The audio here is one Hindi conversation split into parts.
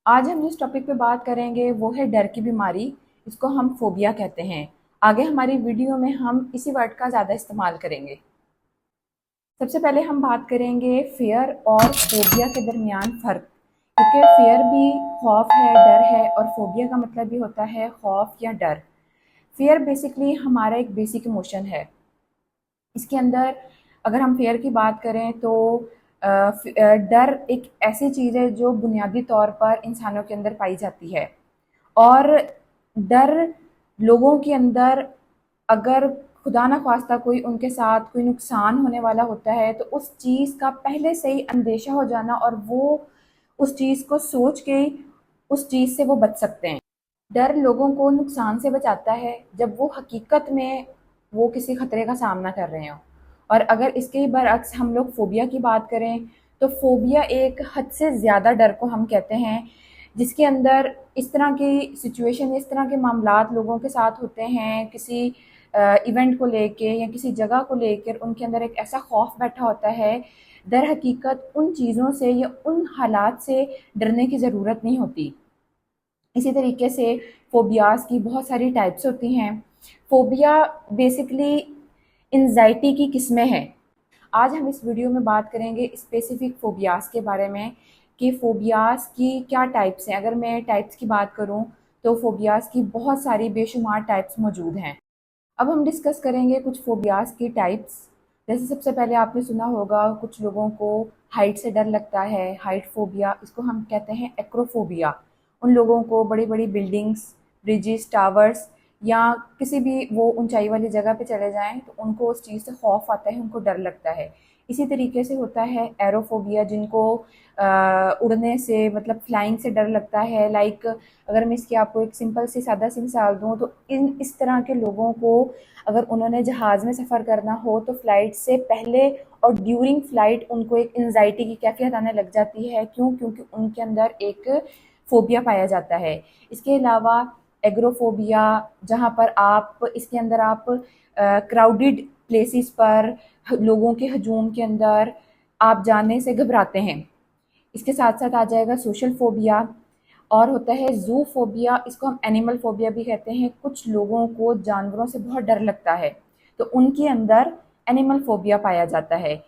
आज हम जिस टॉपिक पे बात करेंगे वो है डर की बीमारी। इसको हम फोबिया कहते हैं। आगे हमारी वीडियो में हम इसी वर्ड का ज़्यादा इस्तेमाल करेंगे। सबसे पहले हम बात करेंगे फियर और फोबिया के दरमियान फ़र्क, क्योंकि फियर भी खौफ है, डर है, और फोबिया का मतलब भी होता है खौफ या डर। फियर बेसिकली हमारा एक बेसिक इमोशन है। इसके अंदर अगर हम फेयर की बात करें तो डर एक ऐसी चीज़ है जो बुनियादी तौर पर इंसानों के अंदर पाई जाती है। और डर लोगों के अंदर, अगर खुदा ना ख्वास्ता कोई उनके साथ कोई नुकसान होने वाला होता है तो उस चीज़ का पहले से ही अंदेशा हो जाना, और वो उस चीज़ को सोच के उस चीज़ से वो बच सकते हैं। डर लोगों को नुकसान से बचाता है जब वो हकीकत में वो किसी खतरे का सामना कर रहे हों। और अगर इसके बरअक्स हम लोग फोबिया की बात करें तो फोबिया एक हद से ज़्यादा डर को हम कहते हैं, जिसके अंदर इस तरह की सिचुएशन, इस तरह के मामलात लोगों के साथ होते हैं, किसी इवेंट को लेके या किसी जगह को लेकर उनके अंदर एक ऐसा खौफ बैठा होता है। दर हकीकत उन चीज़ों से या उन हालात से डरने की ज़रूरत नहीं होती। इसी तरीके से फ़ोबियाज़ की बहुत सारी टाइप्स होती हैं। फ़ोबिया बेसिकली एंग्ज़ायटी की किस्में हैं। आज हम इस वीडियो में बात करेंगे स्पेसिफ़िक फ़ोबियाज़ के बारे में कि फ़ोबियाज़ की क्या टाइप्स हैं। अगर मैं टाइप्स की बात करूँ तो फ़ोबियाज़ की बहुत सारी बेशुमार टाइप्स मौजूद हैं। अब हम डिस्कस करेंगे कुछ फ़ोबियाज़ की टाइप्स। जैसे सबसे पहले आपने सुना होगा कुछ लोगों को हाइट से डर लगता है, हाइट फ़ोबिया, इसको हम कहते हैं एक्रोफ़ोबिया। उन लोगों को बड़ी-बड़ी बिल्डिंग्स, ब्रिजेस, टावर्स या किसी भी वो ऊंचाई वाली जगह पे चले जाएँ तो उनको उस चीज़ से खौफ आता है, उनको डर लगता है। इसी तरीके से होता है एरोफ़ोबिया, जिनको उड़ने से मतलब फ्लाइंग से डर लगता है। लाइक अगर मैं इसकी आपको एक सिंपल सी सादा सी मिसाल दूँ तो इस तरह के लोगों को अगर उन्होंने जहाज़ में सफ़र करना हो तो फ़्लाइट से पहले और ड्यूरिंग फ़्लाइट उनको एक एंग्ज़ायटी की कैफ़ियत आने लग जाती है। क्यों? क्योंकि उनके अंदर एक फ़ोबिया पाया जाता है। इसके अलावा एग्रोफ़ोबिया, जहाँ पर आप इसके अंदर आप क्राउडेड प्लेसेस पर लोगों के हजूम के अंदर आप जाने से घबराते हैं। इसके साथ साथ आ जाएगा सोशल फ़ोबिया, और होता है ज़ू फ़ोबिया। इसको हम एनिमल फ़ोबिया भी कहते हैं। कुछ लोगों को जानवरों से बहुत डर लगता है तो उनके अंदर एनिमल फ़ोबिया पाया जाता है।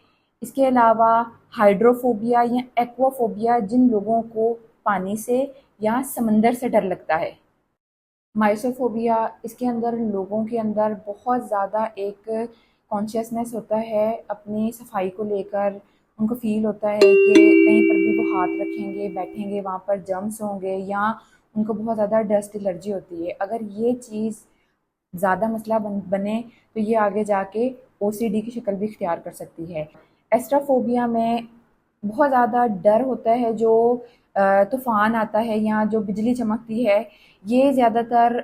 इसके अलावा हाइड्रोफ़ोबिया या एक्वाफ़ोबिया, जिन लोगों को पानी से या समंदर से डर लगता है। माइसोफोबिया, इसके अंदर लोगों के अंदर बहुत ज़्यादा एक कॉन्शियसनेस होता है अपनी सफाई को लेकर। उनको फ़ील होता है कि कहीं पर भी वो हाथ रखेंगे, बैठेंगे, वहाँ पर जर्म्स होंगे, या उनको बहुत ज़्यादा डस्ट एलर्जी होती है। अगर ये चीज़ ज़्यादा मसला बने तो ये आगे जाके ओसीडी की शक्ल भी इख्तियार कर सकती है। एस्ट्राफोबिया में बहुत ज़्यादा डर होता है, जो तूफ़ान आता है या जो बिजली चमकती है, ये ज़्यादातर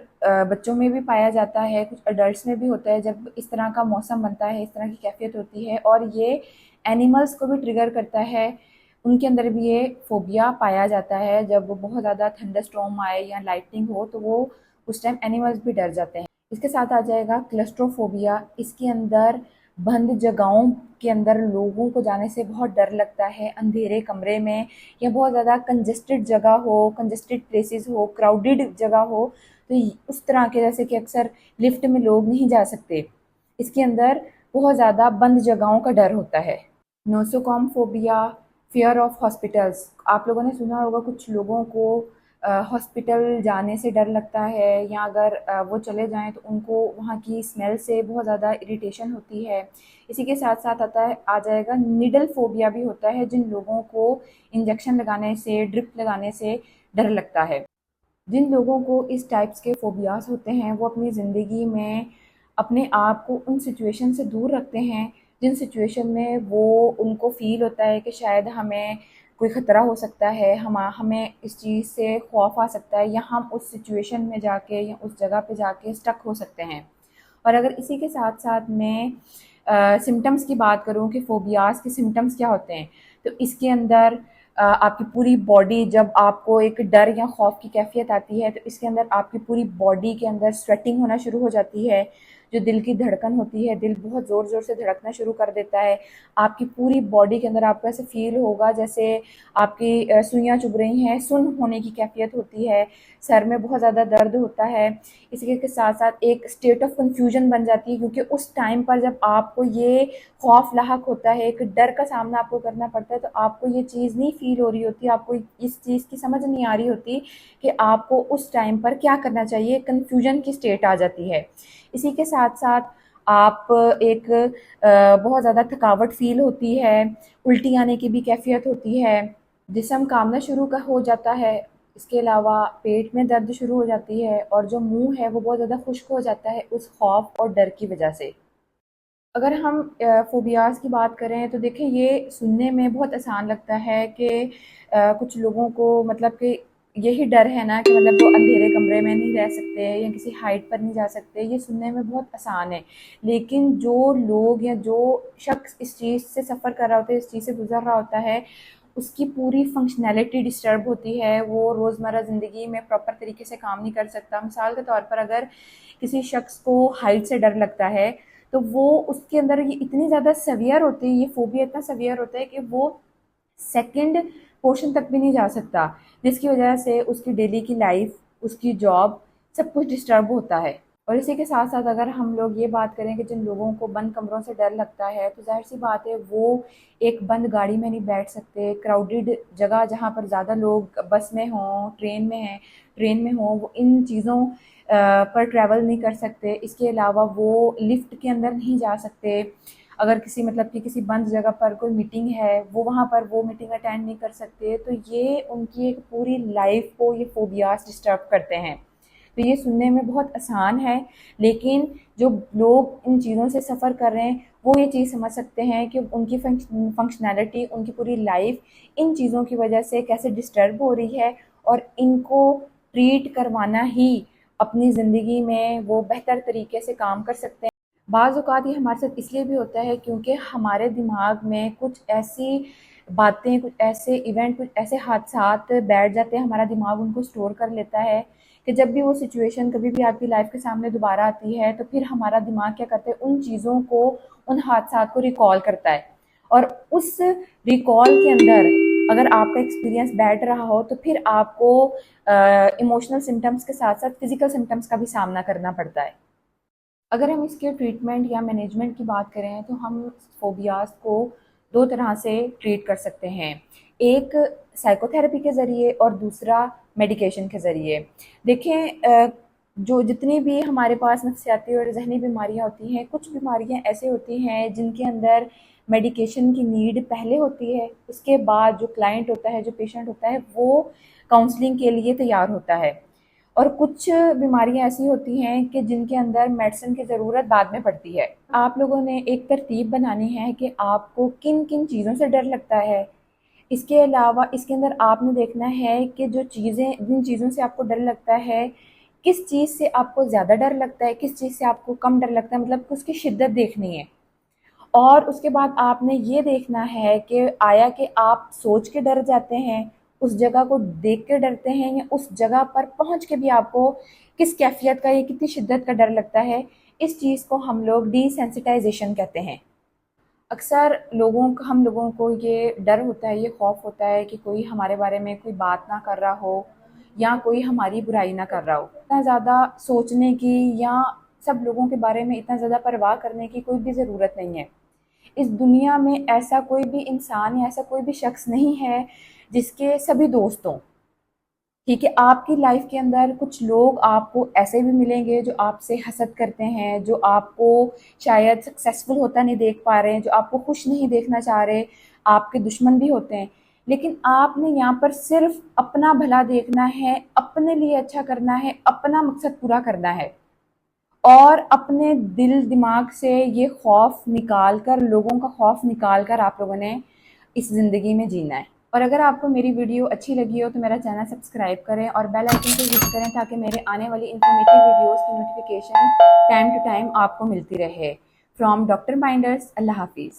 बच्चों में भी पाया जाता है, कुछ अडल्ट्स में भी होता है। जब इस तरह का मौसम बनता है, इस तरह की कैफ़ियत होती है, और ये एनिमल्स को भी ट्रिगर करता है, उनके अंदर भी ये फ़ोबिया पाया जाता है। जब बहुत ज़्यादा थंडरस्टॉर्म आए या लाइटनिंग हो तो वो उस टाइम एनिमल्स भी डर जाते हैं। इसके साथ आ जाएगा क्लस्ट्रोफोबिया। इसके अंदर बंद जगहों के अंदर लोगों को जाने से बहुत डर लगता है। अंधेरे कमरे में या बहुत ज़्यादा कंजेस्टेड जगह हो, कंजेस्टेड प्लेसेस हो, क्राउडेड जगह हो, तो उस तरह के, जैसे कि अक्सर लिफ्ट में लोग नहीं जा सकते, इसके अंदर बहुत ज़्यादा बंद जगहों का डर होता है। नोसोकॉमफोबिया, फियर ऑफ हॉस्पिटल्स। आप लोगों ने सुना होगा कुछ लोगों को हॉस्पिटल जाने से डर लगता है, या अगर वो चले जाएं तो उनको वहाँ की स्मेल से बहुत ज़्यादा इरिटेशन होती है। इसी के साथ साथ आ जाएगा निडल फोबिया भी होता है, जिन लोगों को इंजेक्शन लगाने से, ड्रिप लगाने से डर लगता है। जिन लोगों को इस टाइप्स के फ़ोबियाज़ होते हैं वो अपनी ज़िंदगी में अपने आप को उन सिचुएशन से दूर रखते हैं जिन सिचुएशन में वो उनको फ़ील होता है कि शायद हमें कोई ख़तरा हो सकता है, हमें इस चीज़ से खौफ आ सकता है, या हम उस सिचुएशन में जाके या उस जगह पे जाके स्टक हो सकते हैं। और अगर इसी के साथ साथ मैं सिम्पटम्स की बात करूँ कि फ़ोबियाज़ के सिम्पटम्स क्या होते हैं, तो इसके अंदर आपकी पूरी बॉडी, जब आपको एक डर या खौफ की कैफ़ियत आती है तो इसके अंदर आपकी पूरी बॉडी के अंदर स्वेटिंग होना शुरू हो जाती है। जो दिल की धड़कन होती है, दिल बहुत ज़ोर ज़ोर से धड़कना शुरू कर देता है। आपकी पूरी बॉडी के अंदर आपको ऐसे फील होगा जैसे आपकी सुइयाँ चुभ रही हैं, सुन्न होने की कैफियत होती है, सर में बहुत ज़्यादा दर्द होता है। इसी के साथ साथ एक स्टेट ऑफ कन्फ्यूजन बन जाती है, क्योंकि उस टाइम पर जब आपको ये खौफ लाहक होता है, एक डर का सामना आपको करना पड़ता है, तो आपको ये चीज़ नहीं फील हो रही होती, आपको इस चीज़ की समझ नहीं आ रही होती कि आपको उस टाइम पर क्या करना चाहिए। कन्फ्यूजन की स्टेट आ जाती है। इसी के साथ साथ आप एक बहुत ज़्यादा थकावट फील होती है, उल्टी आने की भी कैफियत होती है, जिस्म कांपना शुरू का हो जाता है। इसके अलावा पेट में दर्द शुरू हो जाती है और जो मुंह है वो बहुत ज़्यादा खुश्क हो जाता है उस खौफ और डर की वजह से। अगर हम फ़ोबियाज़ की बात करें तो देखिए ये सुनने में बहुत आसान लगता है कि कुछ लोगों को मतलब कि यही डर है ना कि मतलब वो अंधेरे कमरे में नहीं रह सकते या किसी हाइट पर नहीं जा सकते, ये सुनने में बहुत आसान है। लेकिन जो लोग या जो शख्स इस चीज़ से सफ़र कर रहा होता है, इस चीज़ से गुज़र रहा होता है, उसकी पूरी फ़ंक्शनैलिटी डिस्टर्ब होती है, वो रोज़मर्रा ज़िंदगी में प्रॉपर तरीके से काम नहीं कर सकता। मिसाल के तौर पर अगर किसी शख्स को हाइट से डर लगता है, तो वो उसके अंदर ये इतनी ज़्यादा सवियर होती है, ये फ़ोबिया इतना सवियर होता है कि वो सेकंड पोर्शन तक भी नहीं जा सकता, जिसकी वजह से उसकी डेली की लाइफ, उसकी जॉब, सब कुछ डिस्टर्ब होता है। और इसी के साथ साथ अगर हम लोग ये बात करें कि जिन लोगों को बंद कमरों से डर लगता है, तो ज़ाहिर सी बात है वो एक बंद गाड़ी में नहीं बैठ सकते, क्राउडेड जगह जहाँ पर ज़्यादा लोग बस में हों, ट्रेन में हों, वो इन चीज़ों पर ट्रैवल नहीं कर सकते। इसके अलावा वो लिफ्ट के अंदर नहीं जा सकते। अगर किसी मतलब कि किसी बंद जगह पर कोई मीटिंग है, वो वहाँ पर वो मीटिंग अटेंड नहीं कर सकते, तो ये उनकी एक पूरी लाइफ को ये फ़ोबियाज़ डिस्टर्ब करते हैं। तो ये सुनने में बहुत आसान है, लेकिन जो लोग इन चीज़ों से सफ़र कर रहे हैं, वो ये चीज़ समझ सकते हैं कि उनकी फ़ंक्शनैलिटी, उनकी पूरी लाइफ इन चीज़ों की वजह से कैसे डिस्टर्ब हो रही है, और इनको ट्रीट करवाना ही अपनी ज़िंदगी में वो बेहतर तरीके से काम कर सकते हैं। बाज़ औक़ात ये हमारे साथ इसलिए भी होता है क्योंकि हमारे दिमाग में कुछ ऐसी बातें, कुछ ऐसे इवेंट, कुछ ऐसे हादसात बैठ जाते हैं, हमारा दिमाग उनको स्टोर कर लेता है कि जब भी वो सिचुएशन कभी भी आपकी लाइफ के सामने दोबारा आती है, तो फिर हमारा दिमाग क्या करता है, उन चीज़ों को, उन हादसात को रिकॉल करता है। और उस रिकॉल के अंदर अगर आपका एक्सपीरियंस बैठ रहा हो, तो फिर आपको इमोशनल सिम्टम्स के साथ साथ फिज़िकल सिम्टम्स का भी सामना करना पड़ता है। अगर हम इसके ट्रीटमेंट या मैनेजमेंट की बात करें, तो हम फ़ोबियाज़ को 2 तरह से ट्रीट कर सकते हैं। एक साइकोथेरेपी के ज़रिए और दूसरा मेडिकेशन के ज़रिए। देखें जो जितनी भी हमारे पास नफ़सियाती और ज़हनी बीमारियाँ होती हैं, कुछ बीमारियाँ ऐसी होती हैं जिनके अंदर मेडिकेशन की नीड पहले होती है, उसके बाद जो क्लाइंट होता है, जो पेशेंट होता है, वो काउंसलिंग के लिए तैयार होता है। और कुछ बीमारियाँ ऐसी होती हैं कि जिनके अंदर मेडिसिन की ज़रूरत बाद में पड़ती है। आप लोगों ने एक तरतीब बनानी है कि आपको किन-किन चीज़ों से डर लगता है। इसके अलावा इसके अंदर आपने देखना है कि जो चीज़ें, जिन चीज़ों से आपको डर लगता है, किस चीज़ से आपको ज़्यादा डर लगता है, किस चीज़ से आपको कम डर लगता है, मतलब उसकी शिद्दत देखनी है। और उसके बाद आपने ये देखना है कि आया कि आप सोच के डर जाते हैं, उस जगह को देख के डरते हैं, या उस जगह पर पहुँच के भी आपको किस कैफ़ियत का या कितनी शिद्दत का डर लगता है। इस चीज़ को हम लोग डिसेंसिटाइज़ेशन कहते हैं। अक्सर हम लोगों को ये डर होता है, ये खौफ होता है कि कोई हमारे बारे में कोई बात ना कर रहा हो या कोई हमारी बुराई ना कर रहा हो। इतना ज़्यादा सोचने की या सब लोगों के बारे में इतना ज़्यादा परवाह करने की कोई भी ज़रूरत नहीं है। इस दुनिया में ऐसा कोई भी इंसान या ऐसा कोई भी शख्स नहीं है जिसके सभी दोस्त हों। ठीक है, आपकी लाइफ के अंदर कुछ लोग आपको ऐसे भी मिलेंगे जो आपसे हसद करते हैं, जो आपको शायद सक्सेसफुल होता नहीं देख पा रहे हैं, जो आपको खुश नहीं देखना चाह रहे, आपके दुश्मन भी होते हैं। लेकिन आपने यहाँ पर सिर्फ अपना भला देखना है, अपने लिए अच्छा करना है, अपना मकसद पूरा करना है, और अपने दिल दिमाग से ये खौफ निकाल कर, लोगों का खौफ निकाल कर आप लोगों ने इस ज़िंदगी में जीना है। और अगर आपको मेरी वीडियो अच्छी लगी हो तो मेरा चैनल सब्सक्राइब करें और बेल आइकन को हिट करें, ताकि मेरे आने वाली इन्फॉर्मेटिव वीडियोस की नोटिफिकेशन टाइम टू टाइम आपको मिलती रहे। फ्रॉम डॉक्टर माइंडर्स, अल्लाह हाफिज़।